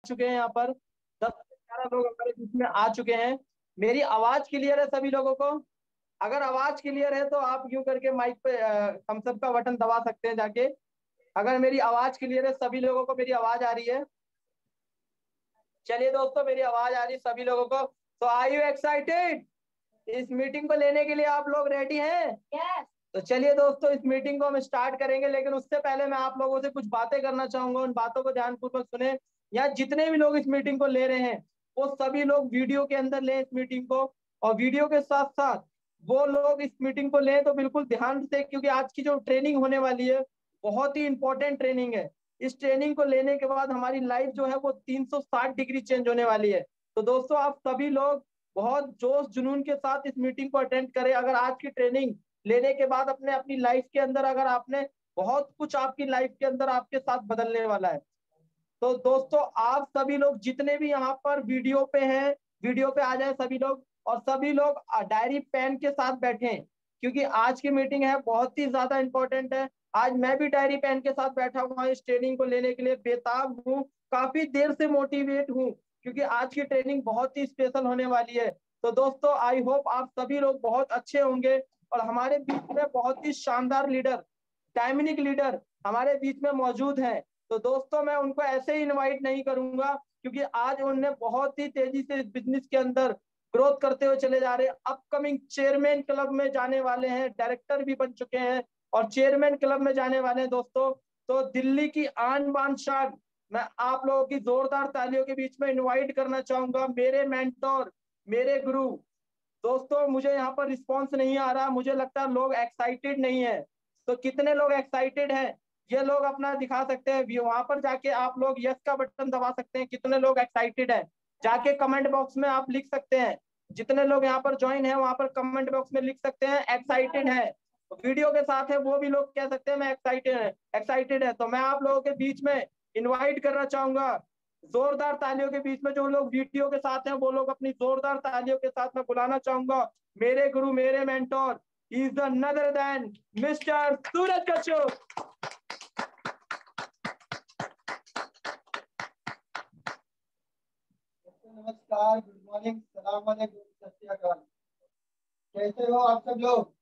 चुके हैं यहाँ पर 10 से 11 लोग हमारे बीच में आ चुके हैं। मेरी आवाज क्लियर है सभी लोगों को? अगर आवाज क्लियर है तो आप यूं करके माइक पे थम्स अप का बटन दबा सकते हैं जाके। अगर मेरी आवाज क्लियर है, सभी लोगों को मेरी आवाज आ रही है? चलिए दोस्तों, मेरी आवाज आ रही है सभी लोगों को। तो आर यू एक्साइटेड? इस मीटिंग को लेने के लिए आप लोग रेडी हैं? yes. तो चलिए दोस्तों, इस मीटिंग को हम स्टार्ट करेंगे, लेकिन उससे पहले मैं आप लोगों से कुछ बातें करना चाहूंगा। उन बातों को ध्यानपूर्वक सुने। यहाँ जितने भी लोग इस मीटिंग को ले रहे हैं वो सभी लोग वीडियो के अंदर लें इस मीटिंग को, और वीडियो के साथ साथ वो लोग इस मीटिंग को लें तो बिल्कुल ध्यान से, क्योंकि आज की जो ट्रेनिंग होने वाली है बहुत ही इंपॉर्टेंट ट्रेनिंग है। इस ट्रेनिंग को लेने के बाद हमारी लाइफ जो है वो 360 डिग्री चेंज होने वाली है। तो दोस्तों, आप सभी लोग बहुत जोश जुनून के साथ इस मीटिंग को अटेंड करें। अगर आज की ट्रेनिंग लेने के बाद अपने अपनी लाइफ के अंदर अगर आपने बहुत कुछ आपकी लाइफ के अंदर आपके साथ बदलने वाला है। तो दोस्तों, आप सभी लोग जितने भी यहाँ पर वीडियो पे हैं, वीडियो पे आ जाए सभी लोग, और सभी लोग डायरी पेन के साथ बैठे, क्योंकि आज की मीटिंग है बहुत ही ज्यादा इंपॉर्टेंट है। आज मैं भी डायरी पेन के साथ बैठा हुआ इस ट्रेनिंग को लेने के लिए बेताब हूँ, काफी देर से मोटिवेट हूँ, क्योंकि आज की ट्रेनिंग बहुत ही स्पेशल होने वाली है। तो दोस्तों, आई होप आप सभी लोग बहुत अच्छे होंगे, और हमारे बीच में बहुत ही शानदार लीडर, डायमिनिक लीडर हमारे बीच में मौजूद हैं। तो दोस्तों, मैं उनको ऐसे ही इनवाइट नहीं करूंगा, क्योंकि आज उन्होंने बहुत ही तेजी से इस बिजनेस के अंदर ग्रोथ करते हुए चले जा रहे हैं। अपकमिंग चेयरमैन क्लब में जाने वाले हैं, डायरेक्टर भी बन चुके हैं और चेयरमैन क्लब में जाने वाले हैं दोस्तों। तो दिल्ली की आन बान शान, मैं आप लोगों की जोरदार तालियों के बीच में इनवाइट करना चाहूंगा मेरे मेंटोर, मेरे गुरु। दोस्तों, मुझे यहाँ पर रिस्पॉन्स नहीं आ रहा, मुझे लगता है लोग एक्साइटेड नहीं है। तो कितने लोग एक्साइटेड हैं ये लोग अपना दिखा सकते हैं। वहां पर जाके आप लोग यस का बटन दबा सकते हैं। कितने लोग एक्साइटेड हैं जाके कमेंट बॉक्स में आप लिख सकते हैं। जितने लोग यहाँ पर ज्वाइन है वहां पर कमेंट बॉक्स में लिख सकते हैं एक्साइटेड है। वीडियो के साथ है वो भी लोग कह सकते हैं मैं एक्साइटेड है, एक्साइटेड है। तो मैं आप लोगों के बीच में इन्वाइट करना चाहूंगा जोरदार तालियों के बीच में, जो लोग वीडियो के साथ हैं वो लोग अपनी जोरदार तालियों के साथ मैं बुलाना चाहूंगा मेरे गुरु, मेरे मेंटोर, इज द नदर देन मिस्टर सूरज कश्यप। नमस्कार, गुड मॉर्निंग, सलाम वालेकुम, सत श्री अकाल। कैसे हो आप सब लोग?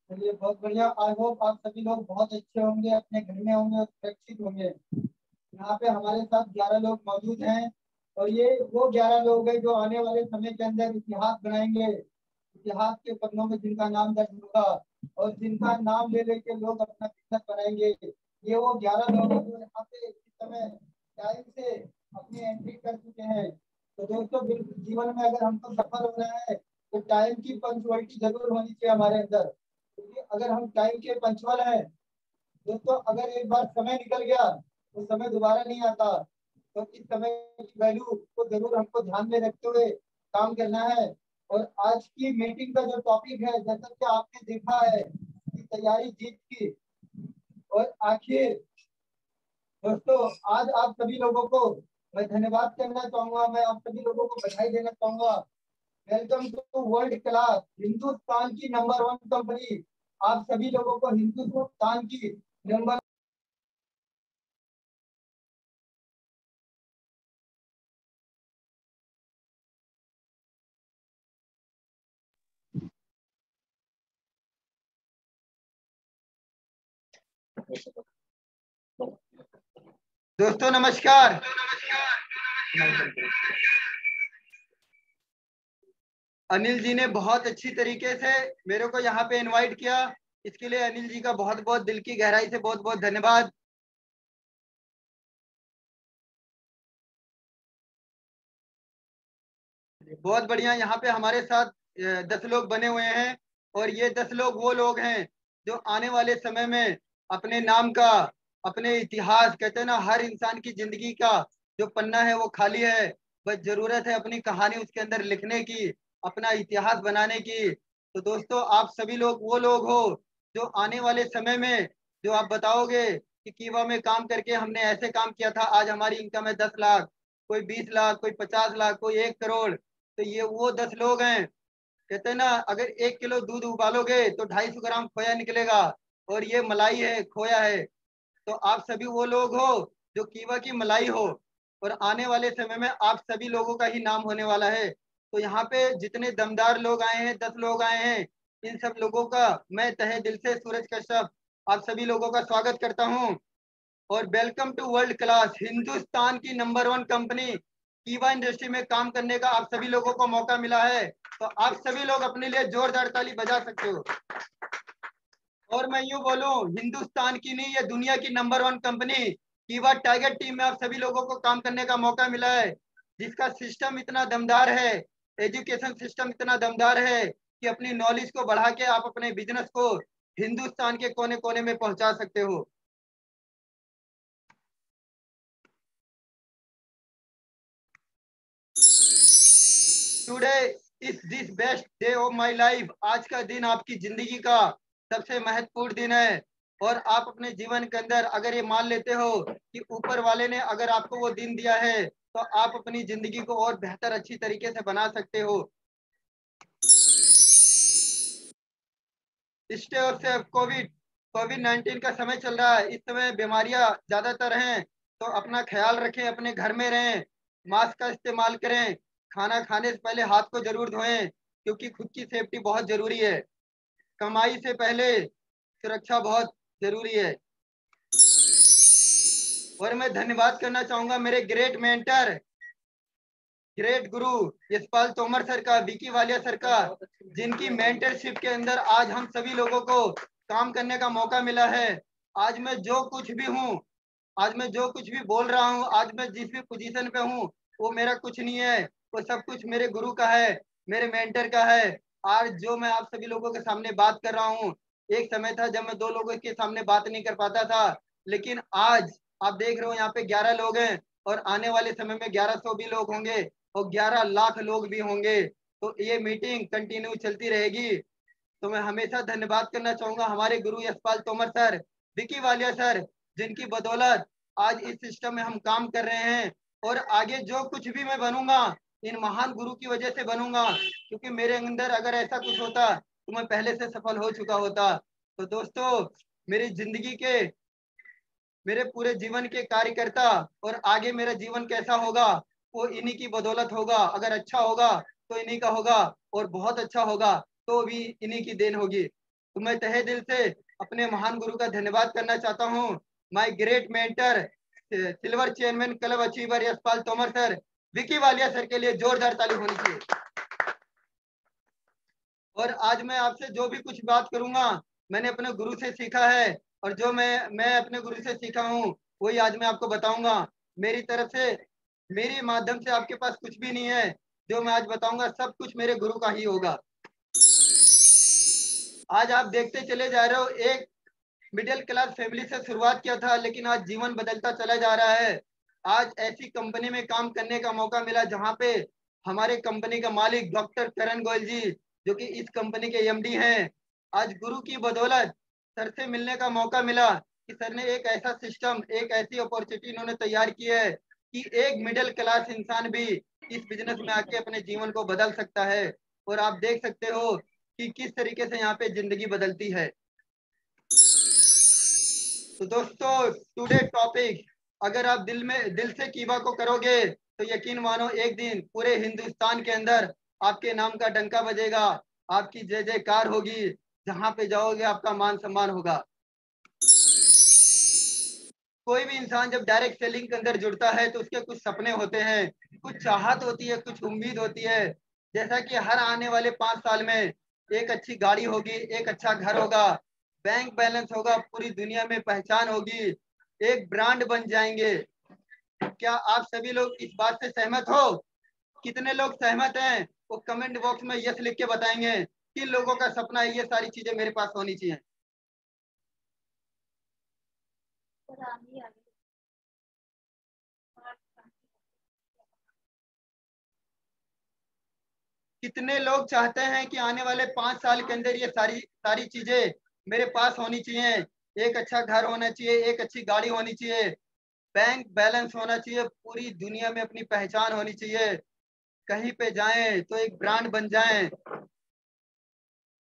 चलिए, बहुत बढ़िया। आई होप आप सभी लोग बहुत अच्छे होंगे, अपने घर में होंगे और सुरक्षित होंगे। यहाँ पे हमारे साथ 11 लोग मौजूद हैं, और ये वो 11 लोग हैं जो आने वाले समय के अंदर इतिहास बनाएंगे। इतिहास के पन्नों में जिनका नाम दर्ज होगा और जिनका नाम ले लेके लोग अपना बिजनेस बनाएंगे। ये वो 11 लोग हैं जो यहाँ पे इस समय टाइम से अपनी एंट्री कर चुके हैं। तो दोस्तों, बिल्कुल जीवन में अगर हमको सफल होना है तो टाइम की पंक्चुअलिटी जरूर होनी चाहिए हमारे अंदर, क्योंकि अगर हम टाइम के पंक्चुअल हैं दोस्तों, अगर एक बार समय निकल गया तो समय दोबारा नहीं आता। तो इस समय की वैल्यू को जरूर हमको ध्यान में रखते हुए काम करना है। और आज की मीटिंग का जो टॉपिक है, जैसा कि आपने देखा है कि तैयारी जीत की, और आखिर दोस्तों आज आप सभी लोगों को मैं धन्यवाद करना चाहूंगा, मैं आप सभी लोगों को बधाई देना चाहूंगा। Welcome to world class, Hindustan की नंबर 1 कंपनी। आप सभी लोगों को हिंदुस्तान की नंबर दोस्तों नमस्कार। अनिल जी ने बहुत अच्छी तरीके से मेरे को यहाँ पे इनवाइट किया, इसके लिए अनिल जी का बहुत बहुत दिल की गहराई से बहुत बहुत धन्यवाद। बहुत बढ़िया। यहाँ पे हमारे साथ 10 लोग बने हुए हैं, और ये 10 लोग वो लोग हैं जो आने वाले समय में अपने नाम का, अपने इतिहास, कहते हैं ना हर इंसान की जिंदगी का जो पन्ना है वो खाली है, बस जरूरत है अपनी कहानी उसके अंदर लिखने की, अपना इतिहास बनाने की। तो दोस्तों, आप सभी लोग वो लोग हो जो आने वाले समय में जो आप बताओगे कि कीवा में काम करके हमने ऐसे काम किया था, आज हमारी इनकम है 10 लाख, कोई 20 लाख, कोई 50 लाख, कोई 1 करोड़। तो ये वो 10 लोग हैं। कहते हैं ना, अगर 1 किलो दूध उबालोगे तो 250 ग्राम खोया निकलेगा, और ये मलाई है, खोया है। तो आप सभी वो लोग हो जो कीवा की मलाई हो, और आने वाले समय में आप सभी लोगों का ही नाम होने वाला है। तो यहाँ पे जितने दमदार लोग आए हैं, 10 लोग आए हैं, इन सब लोगों का मैं तहे दिल से सूरज कश्यप आप सभी लोगों का स्वागत करता हूँ और welcome to world class. Hindustan की नंबर 1 कंपनी कीवा इंडस्ट्री में काम करने का आप सभी लोगों को मौका मिला है, तो आप सभी लोग अपने लिए जोरदार ताली बजा सकते हो। और मैं यूं बोलूं, हिंदुस्तान की नहीं, ये दुनिया की नंबर 1 कंपनी कीवा टाइगर टीम में आप सभी लोगों को काम करने का मौका मिला है, जिसका सिस्टम इतना दमदार है, एजुकेशन सिस्टम इतना दमदार है कि अपनी नॉलेज को बढ़ा के आप अपने बिजनेस को हिंदुस्तान के कोने कोने में पहुंचा सकते हो। Today is this best day of my life. आज का दिन आपकी जिंदगी का सबसे महत्वपूर्ण दिन है और आप अपने जीवन के अंदर अगर ये मान लेते हो कि ऊपर वाले ने अगर आपको वो दिन दिया है, तो आप अपनी जिंदगी को और बेहतर अच्छी तरीके से बना सकते हो। स्टे और सेफ। कोविड 19 का समय चल रहा है, इस समय बीमारियां ज्यादातर हैं, तो अपना ख्याल रखें, अपने घर में रहें, मास्क का इस्तेमाल करें, खाना खाने से पहले हाथ को जरूर धोएं, क्योंकि खुद की सेफ्टी बहुत जरूरी है। कमाई से पहले सुरक्षा बहुत जरूरी है। और मैं धन्यवाद करना चाहूंगा मेरे ग्रेट मेंटर, ग्रेट गुरु यशपाल तोमर सर का, विकी वालिया सर का, जिनकी मेंटरशिप के अंदर आज हम सभी लोगों को काम करने का मौका मिला है। आज मैं जो कुछ भी हूँ, आज मैं जो कुछ भी बोल रहा हूँ, आज मैं जिस भी पोजीशन पे हूँ, वो मेरा कुछ नहीं है, वो सब कुछ मेरे गुरु का है, मेरे मेंटर का है। आज जो मैं आप सभी लोगों के सामने बात कर रहा हूँ, एक समय था जब मैं 2 लोगों के सामने बात नहीं कर पाता था, लेकिन आज आप देख रहे हो यहाँ पे 11 लोग हैं और आने वाले समय में 1100 भी लोग होंगे और 11 लाख लोग भी होंगे। तो ये मीटिंग कंटिन्यू चलती रहेगी। तो मैं हमेशा धन्यवाद करना चाहूंगा हमारे गुरु यशपाल तोमर सर, विकी वालिया सर, जिनकी बदौलत आज इस सिस्टम में हम काम कर रहे हैं और आगे जो कुछ भी मैं बनूंगा, इन महान गुरु की वजह से बनूंगा, क्योंकि मेरे अंदर अगर ऐसा कुछ होता तो मैं पहले से सफल हो चुका होता। तो दोस्तों, मेरी जिंदगी के, मेरे पूरे जीवन के कार्यकर्ता और आगे मेरा जीवन कैसा होगा, वो इन्हीं की बदौलत होगा। अगर अच्छा होगा तो इन्हीं का होगा और बहुत अच्छा होगा तो भी इन्हीं की देन होगी। तो मैं तहे दिल से अपने महान गुरु का धन्यवाद करना चाहता हूँ। My great mentor, silver chairman club achiever Yashpal Tomar sir, Vicky Walia sir के लिए जोरदार ताली होनी चाहिए। और आज मैं आपसे जो भी कुछ बात करूंगा, मैंने अपने गुरु से सीखा है और जो मैं अपने गुरु से सीखा हूँ वही आज मैं आपको बताऊंगा। मेरी तरफ से, मेरे माध्यम से आपके पास कुछ भी नहीं है। जो मैं आज बताऊंगा सब कुछ मेरे गुरु का ही होगा। आज आप देखते चले जा रहे हो, एक मिडिल क्लास फैमिली से शुरुआत किया था, लेकिन आज जीवन बदलता चला जा रहा है। आज ऐसी कंपनी में काम करने का मौका मिला जहां पे हमारे कंपनी का मालिक डॉक्टर करण गोयल जी, जो कि इस कंपनी के एमडी हैं, आज गुरु की बदौलत सर से मिलने का मौका मिला कि सर ने एक ऐसा सिस्टम, एक ऐसी अपॉर्चुनिटी इन्होंने तैयार की है कि एक मिडिल क्लास इंसान भी इस बिजनेस में आके अपने जीवन को बदल सकता है। और आप देख सकते हो कि किस तरीके से यहाँ पे जिंदगी बदलती है। तो दोस्तों, टुडे टॉपिक, अगर आप दिल से कीवा को करोगे तो यकीन मानो एक दिन पूरे हिंदुस्तान के अंदर आपके नाम का डंका बजेगा, आपकी जय जयकार होगी, जहां पे जाओगे आपका मान सम्मान होगा। कोई भी इंसान जब डायरेक्ट सेलिंग के अंदर जुड़ता है तो उसके कुछ सपने होते हैं, कुछ चाहत होती है, कुछ उम्मीद होती है। जैसा कि हर आने वाले 5 साल में एक अच्छी गाड़ी होगी, एक अच्छा घर होगा, बैंक बैलेंस होगा, पूरी दुनिया में पहचान होगी, एक ब्रांड बन जाएंगे। क्या आप सभी लोग इस बात से सहमत हो? कितने लोग सहमत हैं वो कमेंट बॉक्स में यस लिख के बताएंगे। किन लोगों का सपना है ये सारी चीजें मेरे पास होनी चाहिए? कितने लोग चाहते हैं कि आने वाले 5 साल के अंदर ये सारी सारी चीजें मेरे पास होनी चाहिए? एक अच्छा घर होना चाहिए, एक अच्छी गाड़ी होनी चाहिए, बैंक बैलेंस होना चाहिए, पूरी दुनिया में अपनी पहचान होनी चाहिए, कहीं पे जाएं तो एक ब्रांड बन जाएं।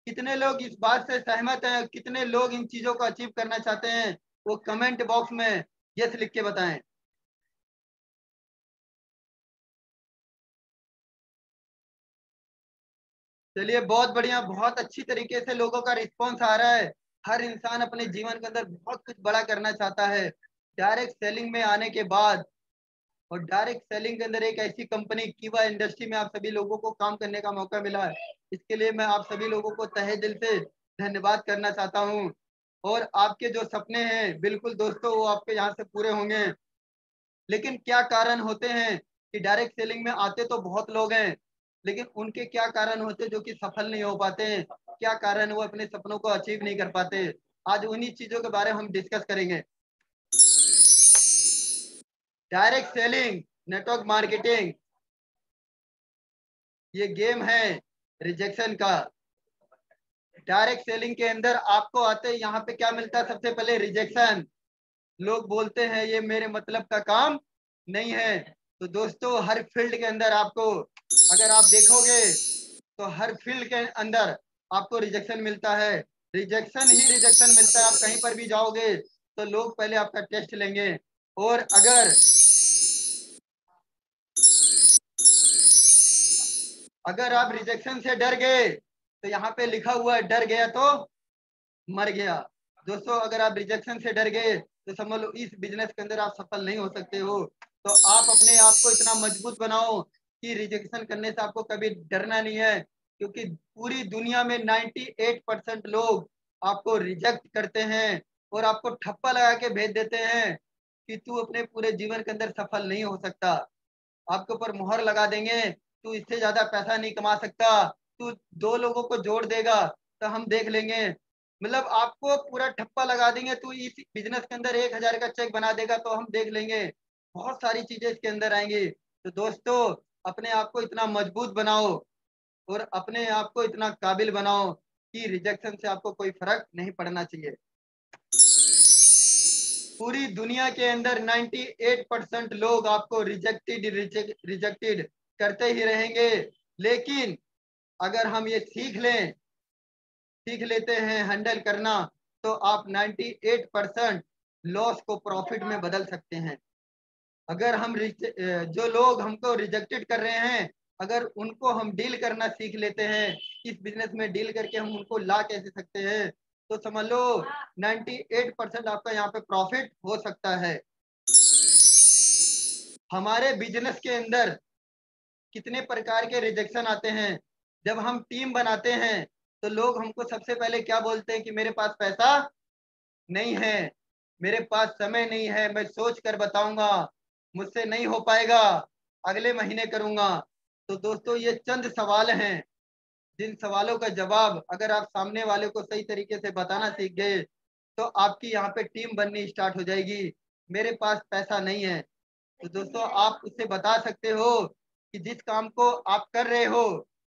कितने लोग इस बात से सहमत हैं? कितने लोग इन चीजों को अचीव करना चाहते हैं? वो कमेंट बॉक्स में यस लिख के बताएं। चलिए बहुत बढ़िया, बहुत अच्छी तरीके से लोगों का रिस्पॉन्स आ रहा है। हर इंसान अपने जीवन के अंदर बहुत कुछ बड़ा करना चाहता है। डायरेक्ट सेलिंग में आने के बाद, और डायरेक्ट सेलिंग के अंदर एक ऐसी कंपनी कीवा इंडस्ट्री में आप सभी लोगों को काम करने का मौका मिला है, इसके लिए मैं आप सभी लोगों को तहे दिल से धन्यवाद करना चाहता हूँ। और आपके जो सपने हैं बिल्कुल दोस्तों वो आपके यहाँ से पूरे होंगे। लेकिन क्या कारण होते हैं कि डायरेक्ट सेलिंग में आते तो बहुत लोग हैं, लेकिन उनके क्या कारण होते जो कि सफल नहीं हो पाते हैं, क्या कारण वो अपने सपनों को अचीव नहीं कर पाते। आज उन्हीं चीजों के बारे में हम डिस्कस करेंगे। डायरेक्ट सेलिंग, नेटवर्क मार्केटिंग, ये गेम है रिजेक्शन का। डायरेक्ट सेलिंग के अंदर आपको आते यहाँ पे क्या मिलता है, सबसे पहले रिजेक्शन। लोग बोलते हैं ये मेरे मतलब का काम नहीं है। तो दोस्तों हर फील्ड के अंदर आपको, अगर आप देखोगे तो हर फील्ड के अंदर आपको रिजेक्शन मिलता है। रिजेक्शन ही रिजेक्शन मिलता है। आप कहीं पर भी जाओगे तो लोग पहले आपका टेस्ट लेंगे। और अगर आप रिजेक्शन से डर गए तो यहाँ पे लिखा हुआ है डर गया तो मर गया। दोस्तों अगर आप रिजेक्शन से डर गए तो समझ लो इस बिजनेस के अंदर आप सफल नहीं हो सकते हो। तो आप अपने आप को इतना मजबूत बनाओ कि रिजेक्शन करने से आपको कभी डरना नहीं है, क्योंकि पूरी दुनिया में 98% लोग आपको रिजेक्ट करते हैं और आपको ठप्पा लगा के भेज देते हैं कि तू अपने पूरे जीवन के अंदर सफल नहीं हो सकता। आपके ऊपर मुहर लगा देंगे, तू इससे ज्यादा पैसा नहीं कमा सकता, तू 2 लोगों को जोड़ देगा तो हम देख लेंगे। मतलब आपको पूरा ठप्पा लगा देंगे, तू इस बिजनेस के अंदर 1,000 का चेक बना देगा तो हम देख लेंगे। बहुत सारी चीजें इसके अंदर आएंगी। तो दोस्तों अपने आप को इतना मजबूत बनाओ और अपने आप को इतना काबिल बनाओ कि रिजेक्शन से आपको कोई फर्क नहीं पड़ना चाहिए। पूरी दुनिया के अंदर 98% लोग आपको रिजेक्टेड करते ही रहेंगे। लेकिन अगर हम ये सीख लेते हैं हैंडल करना, तो आप 98% लॉस को प्रॉफिट में बदल सकते हैं। अगर हम जो लोग हमको रिजेक्टेड कर रहे हैं, अगर उनको हम डील करना सीख लेते हैं, इस बिजनेस में डील करके हम उनको ला कैसे सकते हैं, तो समझ लो 98% आपका यहाँ पे प्रॉफिट हो सकता है। हमारे बिजनेस के अंदर कितने प्रकार के रिजेक्शन आते हैं। जब हम टीम बनाते हैं तो लोग हमको सबसे पहले क्या बोलते हैं कि मेरे पास पैसा नहीं है, मेरे पास समय नहीं है, मैं सोच कर बताऊंगा, मुझसे नहीं हो पाएगा, अगले महीने करूंगा। तो दोस्तों ये चंद सवाल हैं जिन सवालों का जवाब अगर आप सामने वाले को सही तरीके से बताना सीख गए तो आपकी यहाँ पे टीम बननी स्टार्ट हो जाएगी। मेरे पास पैसा नहीं है, तो दोस्तों आप उससे बता सकते हो कि जिस काम को आप कर रहे हो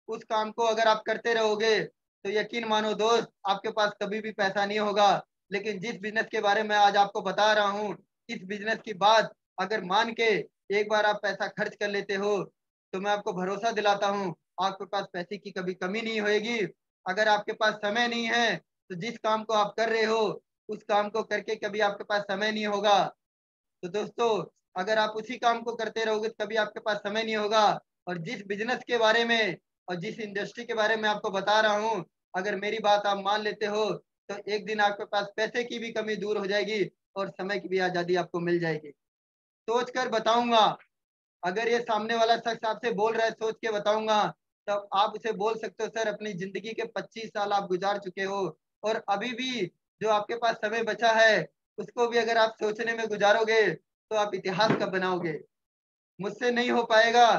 उस काम को अगर आप करते रहोगे तो यकीन मानो दोस्त आपके पास कभी भी पैसा नहीं होगा। लेकिन जिस बिजनेस के बारे में आज आपको बता रहा हूँ, इस बिजनेस की बात अगर मान के एक बार आप पैसा खर्च कर लेते हो तो मैं आपको भरोसा दिलाता हूँ आपके पास पैसे की कभी कमी नहीं होगी। अगर आपके पास समय नहीं है तो जिस काम को आप कर रहे हो उस काम को करके कभी आपके पास समय नहीं होगा। तो दोस्तों अगर आप उसी काम को करते रहोगे तो कभी आपके पास समय नहीं होगा। और जिस बिजनेस के बारे में और जिस इंडस्ट्री के बारे में आपको बता रहा हूँ, अगर मेरी बात आप मान लेते हो तो एक दिन आपके पास पैसे की भी कमी दूर हो जाएगी और समय की भी आजादी आपको मिल जाएगी। सोच कर बताऊंगा, अगर ये सामने वाला शख्स आपसे बोल रहा है सोच के बताऊंगा, तब आप उसे बोल सकते हो सर अपनी जिंदगी के 25 साल आप गुजार चुके हो और अभी भी जो आपके पास समय बचा है उसको भी अगर आप सोचने में गुजारोगे तो आप इतिहास कब बनाओगे। मुझसे नहीं हो पाएगा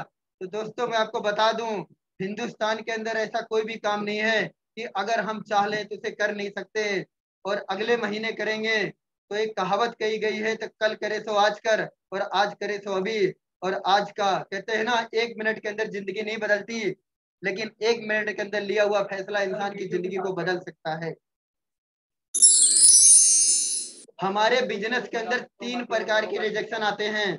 तो दोस्तों मैं आपको बता दूं, हिंदुस्तान के अंदर ऐसा कोई भी काम नहीं है कि अगर हम चाह लें तो उसे कर नहीं सकते और अगले महीने करेंगे। तो एक कहावत कही गई है, तो कल करे सो आज कर और आज करे सो अभी। और आज का कहते हैं ना 1 मिनट के अंदर जिंदगी नहीं बदलती, लेकिन 1 मिनट के अंदर लिया हुआ फैसला इंसान की जिंदगी को बदल सकता है। हमारे बिजनेस के अंदर 3 प्रकार के रिजेक्शन आते हैं।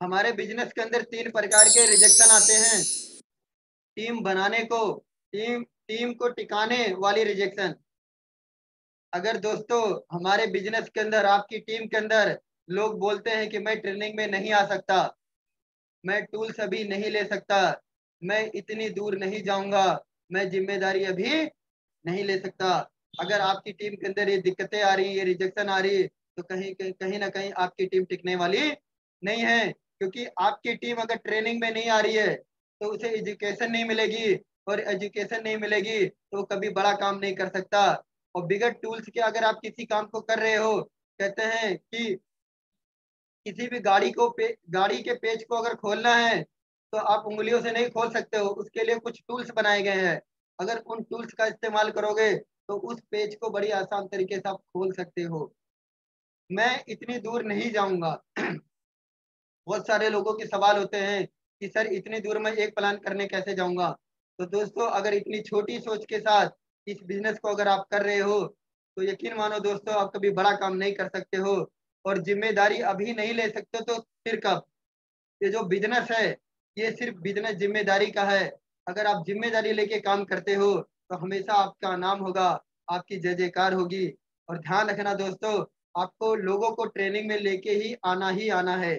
हमारे बिजनेस के अंदर 3 प्रकार के रिजेक्शन आते हैं। टीम बनाने को, टीम को टिकाने वाली रिजेक्शन। अगर दोस्तों हमारे बिजनेस के अंदर, आपकी टीम के अंदर लोग बोलते हैं कि मैं ट्रेनिंग में नहीं आ सकता, मैं टूल्स अभी नहीं ले सकता, मैं इतनी दूर नहीं जाऊंगा, मैं जिम्मेदारी अभी नहीं ले सकता। अगर आपकी टीम के अंदर ये दिक्कतें आ रही, ये रिजेक्शन आ रही, तो कहीं ना कहीं आपकी टीम टिकने वाली नहीं है। क्योंकि आपकी टीम अगर ट्रेनिंग में नहीं आ रही है तो उसे एजुकेशन नहीं मिलेगी, और एजुकेशन नहीं मिलेगी तो कभी बड़ा काम नहीं कर सकता। और बिगड़ टूल्स के अगर आप किसी काम को कर रहे हो, कहते हैं कि किसी भी गाड़ी के पेच को अगर खोलना है तो आप उंगलियों से नहीं खोल सकते हो, उसके लिए कुछ टूल्स बनाए गए हैं। अगर उन टूल्स का इस्तेमाल करोगे तो उस पेज को बड़ी आसान तरीके से आप खोल सकते हो। मैं इतनी दूर नहीं जाऊंगा। बहुत सारे लोगों के सवाल होते हैं कि सर इतनी दूर मैं एक प्लान करने कैसे जाऊंगा। तो दोस्तों अगर इतनी छोटी सोच के साथ इस बिजनेस को अगर आप कर रहे हो तो यकीन मानो दोस्तों आप कभी बड़ा काम नहीं कर सकते हो। और जिम्मेदारी अभी नहीं ले सकते तो फिर कब? ये जो बिजनेस है ये सिर्फ बिजनेस जिम्मेदारी का है। अगर आप जिम्मेदारी लेके काम करते हो तो हमेशा आपका नाम होगा, आपकी जय जयकार होगी। और ध्यान रखना दोस्तों, आपको लोगों को ट्रेनिंग में लेके ही आना है।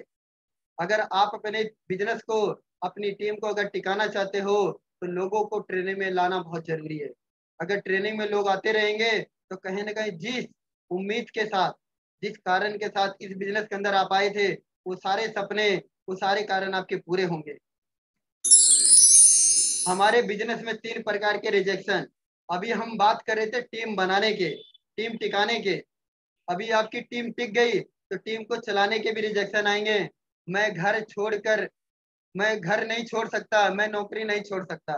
अगर आप अपने बिजनेस को, अपनी टीम को अगर टिकाना चाहते हो तो लोगों को ट्रेनिंग में लाना बहुत जरूरी है। अगर ट्रेनिंग में लोग आते रहेंगे तो कहीं ना कहीं जिस उम्मीद के साथ, जिस कारण के साथ इस बिजनेस के अंदर आप आए थे, वो सारे सपने, वो सारे कारण आपके पूरे होंगे। हमारे बिजनेस में 3 प्रकार के रिजेक्शन। अभी हम बात कर रहे थे टीम बनाने के, टीम टिकाने के। अभी आपकी टीम टिक गई तो टीम को चलाने के भी रिजेक्शन आएंगे। मैं घर छोड़कर, मैं घर नहीं छोड़ सकता, मैं नौकरी नहीं छोड़ सकता।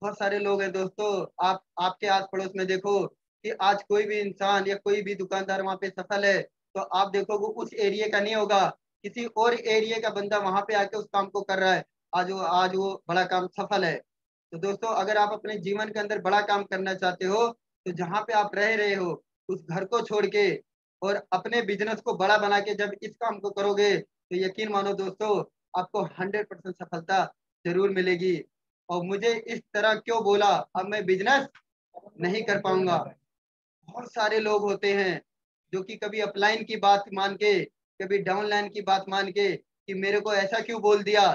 बहुत सारे लोग हैं दोस्तों, आप आपके आस पड़ोस में देखो कि आज कोई भी इंसान या कोई भी दुकानदार वहां पे सफल है तो आप देखोगे उस एरिया का नहीं होगा, किसी और एरिया का बंदा वहां पे आके उस काम को कर रहा है, आज वो बड़ा काम सफल है। तो दोस्तों अगर आप अपने जीवन के अंदर बड़ा काम करना चाहते हो तो जहाँ पे आप रह रहे हो उस घर को छोड़ के और अपने बिजनेस को बड़ा बना के जब इस काम को करोगे तो यकीन मानो दोस्तों आपको 100% सफलता जरूर मिलेगी। और मुझे इस तरह क्यों बोला, अब मैं बिजनेस नहीं कर पाऊंगा। बहुत सारे लोग होते हैं जो कि कभी अपलाइन की बात मान के, कभी डाउनलाइन की बात मान के कि मेरे को ऐसा क्यों बोल दिया,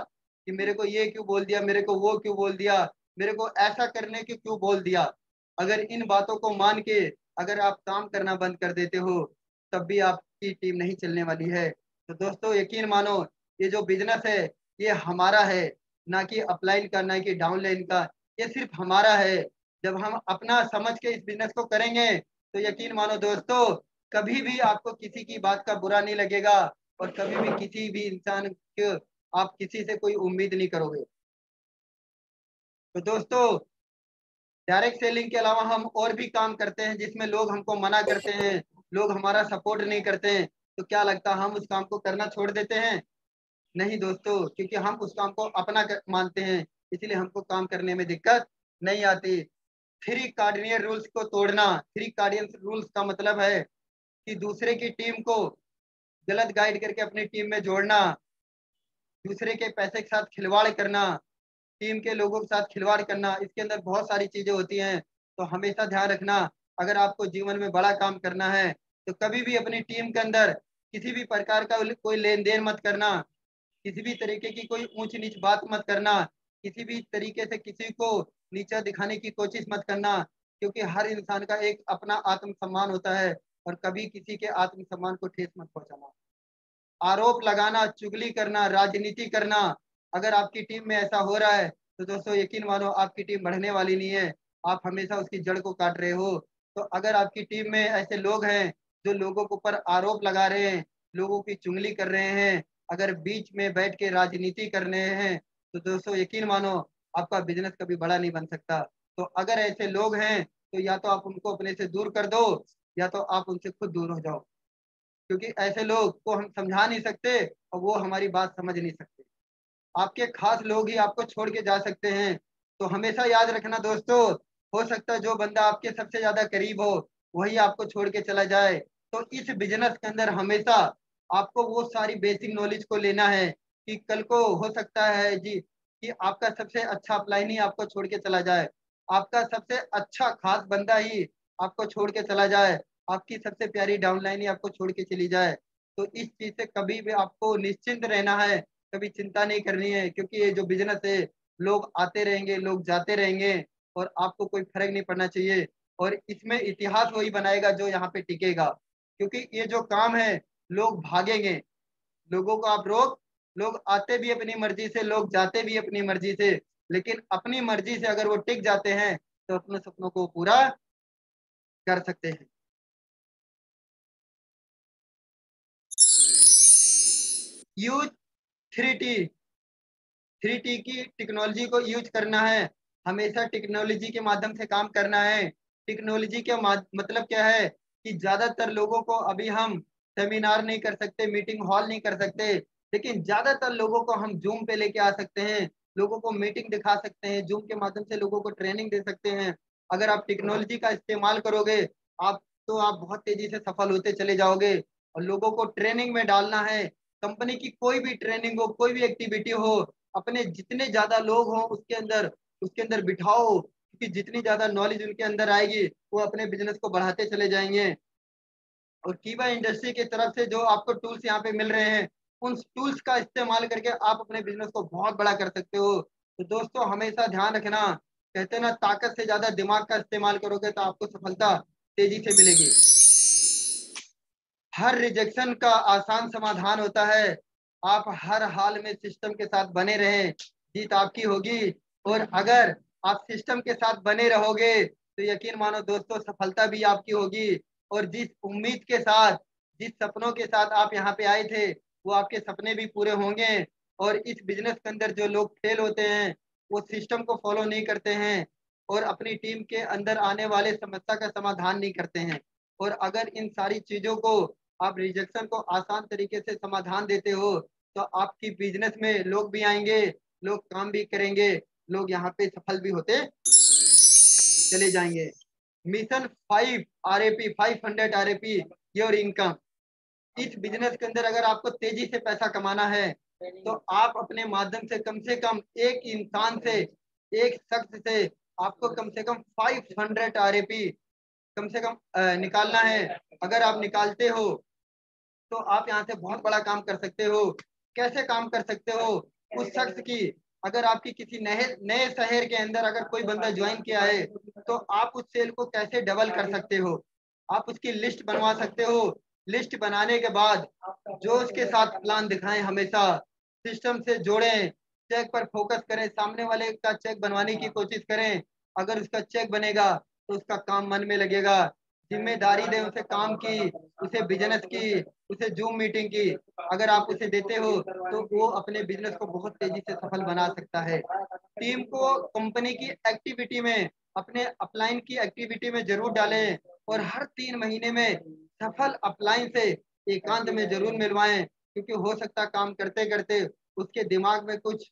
कि मेरे को ये क्यों बोल दिया, मेरे को वो क्यों बोल दिया, मेरे को ऐसा करने की क्यों बोल दिया। अगर इन बातों को मान के अगर आप काम करना बंद कर देते हो तब भी आपकी टीम नहीं चलने वाली है। तो दोस्तों यकीन मानो ये जो बिजनेस है ये हमारा है, ना कि अपलाइन का, ना कि डाउनलाइन का। ये सिर्फ हमारा है। जब हम अपना समझ के इस बिजनेस को करेंगे तो यकीन मानो दोस्तों कभी भी आपको किसी की बात का बुरा नहीं लगेगा, और कभी भी किसी भी इंसान के आप किसी से कोई उम्मीद नहीं करोगे। तो दोस्तों डायरेक्ट सेलिंग के अलावा हम और भी काम करते हैं जिसमें लोग हमको मना करते हैं, लोग हमारा सपोर्ट नहीं करते हैं। तो क्या लगता है हम उस काम को करना छोड़ देते हैं? नहीं दोस्तों, क्योंकि हम उस काम को अपना मानते हैं, इसलिए हमको काम करने में दिक्कत नहीं आती। 3 कार्डिनियर रूल्स को तोड़ना। 3 कार्डिनियर रूल्स का मतलब है कि दूसरे की टीम को गलत गाइड करके अपनी टीम में जोड़ना, दूसरे के पैसे के साथ खिलवाड़ करना, टीम के लोगों के साथ खिलवाड़ करना, इसके अंदर बहुत सारी चीजें होती हैं। तो हमेशा ध्यान रखना, अगर आपको जीवन में बड़ा काम करना है तो कभी भी अपनी टीम के अंदर किसी भी प्रकार का कोई लेन देन मत करना, किसी भी तरीके की कोई ऊंच नीच बात मत करना, किसी भी तरीके से किसी को नीचा दिखाने की कोशिश मत करना। क्योंकि हर इंसान का एक अपना आत्मसम्मान होता है, और कभी किसी के आत्मसम्मान को ठेस मत पहुंचाना। आरोप लगाना, चुगली करना, राजनीति करना, अगर आपकी टीम में ऐसा हो रहा है तो दोस्तों यकीन मानो आपकी टीम बढ़ने वाली नहीं है, आप हमेशा उसकी जड़ को काट रहे हो। तो अगर आपकी टीम में ऐसे लोग हैं जो लोगों के ऊपर आरोप लगा रहे हैं, लोगों की चुगली कर रहे हैं, अगर बीच में बैठ के राजनीति कर रहे हैं, तो दोस्तों यकीन मानो आपका बिजनेस कभी बड़ा नहीं बन सकता। तो अगर ऐसे लोग हैं तो या तो आप उनको अपने से दूर कर दो, या तो आप उनसे खुद दूर हो जाओ। क्योंकि ऐसे लोग को हम समझा नहीं सकते और वो हमारी बात समझ नहीं सकते। आपके खास लोग ही आपको छोड़ के जा सकते हैं। तो हमेशा याद रखना दोस्तों, हो सकता है जो बंदा आपके सबसे ज्यादा करीब हो वही आपको छोड़ के चला जाए। तो इस बिजनेस के अंदर हमेशा आपको वो सारी बेसिक नॉलेज को लेना है कि कल को हो सकता है जी कि आपका सबसे अच्छा अपलाइन ही आपको छोड़ के चला जाए, आपका सबसे अच्छा खास बंदा ही आपको छोड़ के चला जाए, आपकी सबसे प्यारी डाउनलाइन ही आपको छोड़ के चली जाए। तो इस चीज से कभी भी आपको निश्चिंत रहना है, कभी चिंता नहीं करनी है, क्योंकि ये जो बिजनेस है लोग आते रहेंगे, लोग जाते रहेंगे और आपको कोई फर्क नहीं पड़ना चाहिए। और इसमें इतिहास वही बनाएगा जो यहाँ पे टिकेगा, क्योंकि ये जो काम है लोग भागेंगे, लोगों को आप रोक, लोग आते भी अपनी मर्जी से, लोग जाते भी अपनी मर्जी से, लेकिन अपनी मर्जी से अगर वो टिक जाते हैं तो अपने सपनों को पूरा कर सकते हैं। यूज 3T, 3T की टेक्नोलॉजी को यूज करना है, हमेशा टेक्नोलॉजी के माध्यम से काम करना है। टेक्नोलॉजी का मतलब क्या है कि ज्यादातर लोगों को अभी हम सेमिनार नहीं कर सकते, मीटिंग हॉल नहीं कर सकते, लेकिन ज्यादातर लोगों को हम जूम पे लेके आ सकते हैं, लोगों को मीटिंग दिखा सकते हैं, जूम के माध्यम से लोगों को ट्रेनिंग दे सकते हैं। अगर आप टेक्नोलॉजी का इस्तेमाल करोगे आप तो आप बहुत तेजी से सफल होते चले जाओगे। और लोगों को ट्रेनिंग में डालना है, कंपनी की कोई भी ट्रेनिंग हो, कोई भी एक्टिविटी हो, अपने जितने ज्यादा लोग हों उसके अंदर बिठाओ, क्योंकि जितनी ज्यादा नॉलेज उनके अंदर आएगी वो अपने बिजनेस को बढ़ाते चले जाएंगे। और कीवा इंडस्ट्री की तरफ से जो आपको टूल्स यहाँ पे मिल रहे हैं, उन टूल्स का इस्तेमाल करके आप अपने बिजनेस को बहुत बड़ा कर सकते हो। तो दोस्तों हमेशा ध्यान रखना, कहते हैं ना ताकत से ज्यादा दिमाग का इस्तेमाल करोगे तो आपको सफलता तेजी से मिलेगी। हर रिजेक्शन का आसान समाधान होता है, आप हर हाल में सिस्टम के साथ बने रहें, जीत आपकी होगी। और अगर आप सिस्टम के साथ बने रहोगे तो यकीन मानो दोस्तों सफलता भी आपकी होगी। और जिस उम्मीद के साथ, जिस सपनों के साथ आप यहाँ पे आए थे वो आपके सपने भी पूरे होंगे। और इस बिजनेस के अंदर जो लोग फेल होते हैं वो सिस्टम को फॉलो नहीं करते हैं और अपनी टीम के अंदर आने वाले समस्या का समाधान नहीं करते हैं। और अगर इन सारी चीजों को आप रिजेक्शन को आसान तरीके से समाधान देते हो तो आपकी बिजनेस में लोग भी आएंगे, लोग काम भी करेंगे, लोग यहाँ पे सफल भी होते चले जाएंगे। Mission 5 RAP, 500 RAP your income. इस बिजनेस के अंदर अगर आपको तेजी से पैसा कमाना है तो आप अपने माध्यम से कम एक इंसान से, एक शख्स से आपको कम से कम 500 RAP कम से कम निकालना है। अगर आप निकालते हो तो आप यहाँ से बहुत बड़ा काम कर सकते हो। कैसे काम कर सकते हो? उस शख्स की, अगर आपकी किसी नए नए शहर के अंदर अगर कोई बंदा ज्वाइन किया है तो आप उस सेल को कैसे डबल कर सकते हो, आप उसकी लिस्ट बनवा सकते हो। लिस्ट बनाने के बाद जो उसके साथ प्लान दिखाएं, हमेशा सिस्टम से जोड़ें, चेक पर फोकस करें, सामने वाले का चेक बनवाने की कोशिश करें। अगर उसका चेक बनेगा तो उसका काम मन में लगेगा, जिम्मेदारी दें उसे काम की, उसे बिजनेस की, उसे जूम मीटिंग की। अगर आप उसे देते हो तो वो अपने बिजनेस को बहुत तेजी से सफल बना सकता है। टीम को कंपनी की एक्टिविटी में, अपने अपलाइन की एक्टिविटी में जरूर डालें और हर 3 महीने में सफल अपलाइन से एकांत में जरूर मिलवाएं, क्योंकि हो सकता काम करते करते उसके दिमाग में कुछ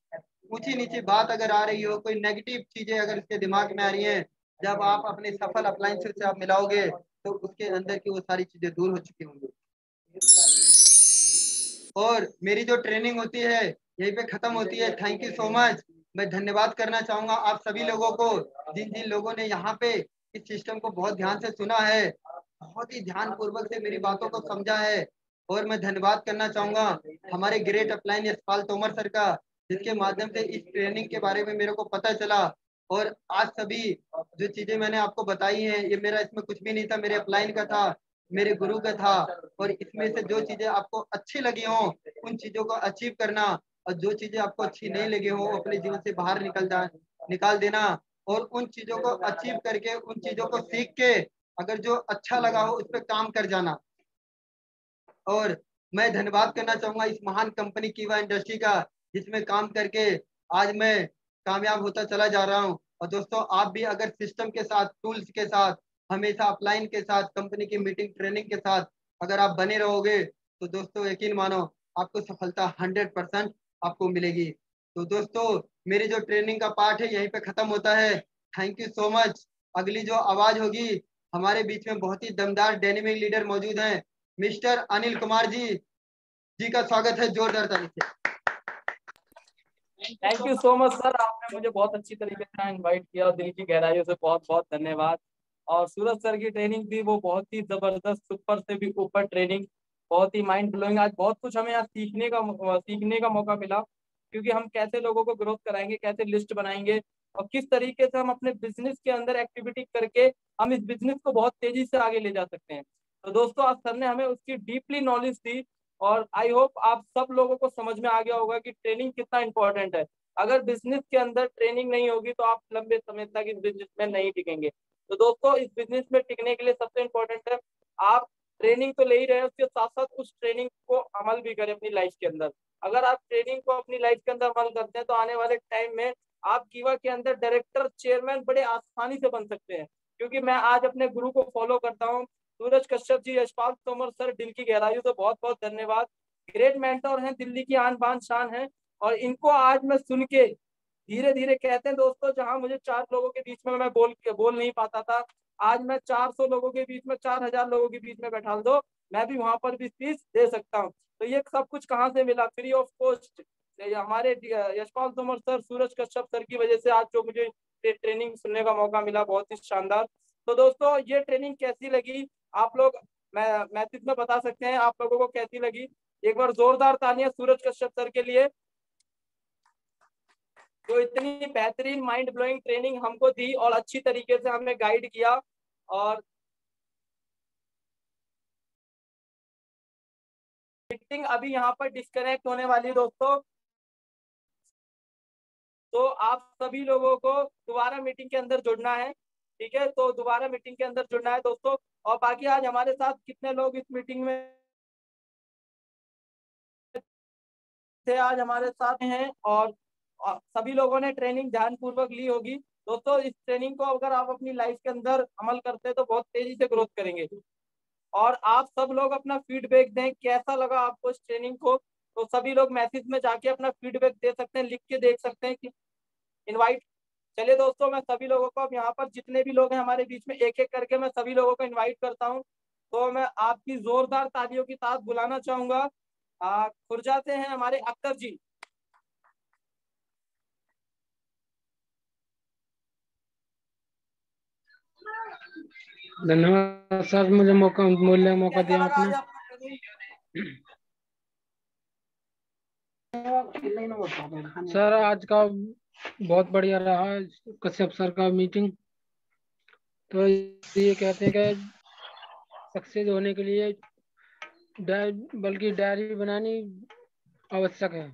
ऊंची नीची बात अगर आ रही हो, कोई नेगेटिव चीजें अगर उसके दिमाग में आ रही हैं, जब आप अपने सफल अपलाइन से आप मिलाओगे तो उसके अंदर की वो सारी चीजें दूर हो चुकी होंगी। और मेरी जो ट्रेनिंग होती है यहीं पे खत्म होती है। Thank you so much. मैं धन्यवाद करना चाहूंगा आप सभी लोगों को, जिन जिन लोगों ने यहाँ पे इस सिस्टम को बहुत ध्यान से सुना है, बहुत ही ध्यान पूर्वक से मेरी बातों को समझा है। और मैं धन्यवाद करना चाहूंगा हमारे great upline Yashpal Tomar sir का, जिसके माध्यम से इस ट्रेनिंग के बारे में मेरे को पता चला। और आज सभी जो चीजें मैंने आपको बताई हैं ये मेरा इसमें कुछ भी नहीं था, मेरे अपलाइन का था, मेरे गुरु का था। और इसमें से जो चीजें आपको अच्छी लगी हो उन चीजों को अचीव करना, और जो चीजें आपको अच्छी नहीं लगी हो अपने जीवन से बाहर निकाल देना। और उन चीजों को अचीव करके, उन चीजों को सीख के अगर जो अच्छा लगा हो उस पर काम कर जाना। और मैं धन्यवाद करना चाहूंगा इस महान कंपनी कीवा इंडस्ट्री का, जिसमें काम करके आज मैं कामयाब होता चला जा रहा हूँ। और दोस्तों आप भी अगर सिस्टम के साथ, टूल्स के साथ, हमेशा अपलाइन के साथ, कंपनी की मीटिंग ट्रेनिंग के साथ अगर आप बने रहोगे तो दोस्तों यकीन मानो आपको सफलता 100% आपको मिलेगी। तो दोस्तों मेरी जो ट्रेनिंग का पार्ट है यहीं पे खत्म होता है। Thank you so much. अगली जो आवाज होगी, हमारे बीच में बहुत ही दमदार डायनेमिक लीडर मौजूद हैं, मिस्टर अनिल कुमार जी का स्वागत है जोरदार ताली से। Thank you so much sir, आपने मुझे बहुत अच्छी तरीके से इनवाइट किया और दिल की गहराइयों से बहुत बहुत धन्यवाद। और सूरज सर की ट्रेनिंग थी वो बहुत ही जबरदस्त, सुपर से भी ऊपर ट्रेनिंग, बहुत ही माइंड ब्लोइंग। आज बहुत कुछ हमें यहाँ सीखने का मौका मिला, क्योंकि हम कैसे लोगों को ग्रोथ कराएंगे, कैसे लिस्ट बनाएंगे, और किस तरीके से हम अपने बिजनेस के अंदर एक्टिविटी करके हम इस बिजनेस को बहुत तेजी से आगे ले जा सकते हैं। तो दोस्तों आज सर ने हमें उसकी डीपली नॉलेज दी, और आई होप आप सब लोगों को समझ में आ गया होगा कि ट्रेनिंग कितना इंपॉर्टेंट है। अगर बिजनेस के अंदर ट्रेनिंग नहीं होगी तो आप लंबे समय तक इस बिजनेस में नहीं टिकेंगे। तो दोस्तों इस बिजनेस में टिकने के लिए सबसे इंपॉर्टेंट है आप ट्रेनिंग तो ले ही रहे हैं, उसके साथ साथ उस ट्रेनिंग को अमल भी करें अपनी लाइफ के अंदर। अगर आप ट्रेनिंग को अपनी लाइफ के अंदर अमल करते हैं तो आने वाले टाइम में आप कीवा के अंदर डायरेक्टर चेयरमैन बड़े आसानी से बन सकते हैं। क्योंकि मैं आज अपने गुरु को फॉलो करता हूँ, सूरज कश्यप जी, यशपाल तोमर सर, दिल की गहराइयों से बहुत बहुत धन्यवाद। ग्रेट मेंटोर हैं, दिल्ली की आन बान शान है, और इनको आज मैं सुन के धीरे धीरे, कहते हैं दोस्तों जहां मुझे 4 लोगों के बीच में मैं बोल नहीं पाता था, आज मैं 400 लोगों के बीच में, 4000 लोगों के बीच में बैठा दो, मैं भी वहां पर भी स्पीच दे सकता हूँ। तो ये सब कुछ कहाँ से मिला? Free of cost. हमारे यशपाल तोमर सर, सूरज कश्यप सर की वजह से आज जो मुझे ट्रेनिंग सुनने का मौका मिला, बहुत ही शानदार। तो दोस्तों ये ट्रेनिंग कैसी लगी आप लोग मैसेज में बता सकते हैं, आप लोगों को कैसी लगी? एक बार जोरदार तालियां सूरज कश्यप सर के लिए, जो इतनी बेहतरीन माइंड ब्लोइंग ट्रेनिंग हमको दी और अच्छी तरीके से हमें गाइड किया। और मीटिंग अभी यहाँ पर डिस्कनेक्ट होने वाली दोस्तों, तो आप सभी लोगों को दोबारा मीटिंग के अंदर जुड़ना है। ठीक है, तो दोबारा मीटिंग के अंदर जुड़ना है दोस्तों। और बाकी आज हमारे साथ कितने लोग इस मीटिंग में थे, आज हमारे साथ हैं, और सभी लोगों ने ट्रेनिंग ध्यान पूर्वक ली होगी। दोस्तों इस ट्रेनिंग को अगर आप अपनी लाइफ के अंदर अमल करते हैं तो बहुत तेजी से ग्रोथ करेंगे। और आप सब लोग अपना फीडबैक दें, कैसा लगा आपको इस ट्रेनिंग को? तो सभी लोग मैसेज में जाके अपना फीडबैक दे सकते हैं, लिख के देख सकते हैं कि इनवाइट। चलिए दोस्तों, मैं सभी लोगों को अब यहाँ पर जितने भी लोग हैं हमारे बीच में, एक एक करके मैं सभी लोगों को इनवाइट करता हूँ। तो मैं आपकी जोरदार तालियों के साथ बुलाना चाहूंगा, खुर्जा से हैं हमारे अख्तर जी। धन्यवाद सर, मुझे मूल्य मौका कैसा दिया लगा आज आपने। आपका ट्रेनिंग? सर आज का बहुत बढ़िया रहा कश्यप सर का मीटिंग। तो ये कहते हैं कि सक्सेस होने के लिए बल्कि डायरी बनानी आवश्यक है।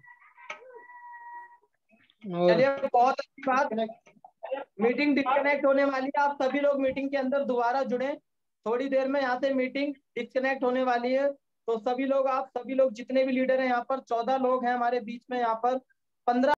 और चलिए बहुत अच्छी बात। मीटिंग डिस्कनेक्ट होने वाली है, आप सभी लोग मीटिंग के अंदर दोबारा जुड़े। थोड़ी देर में यहाँ से मीटिंग डिस्कनेक्ट होने वाली है। तो सभी लोग, आप सभी लोग जितने भी लीडर हैं यहाँ पर, 14 लोग हैं हमारे बीच में, यहाँ पर 15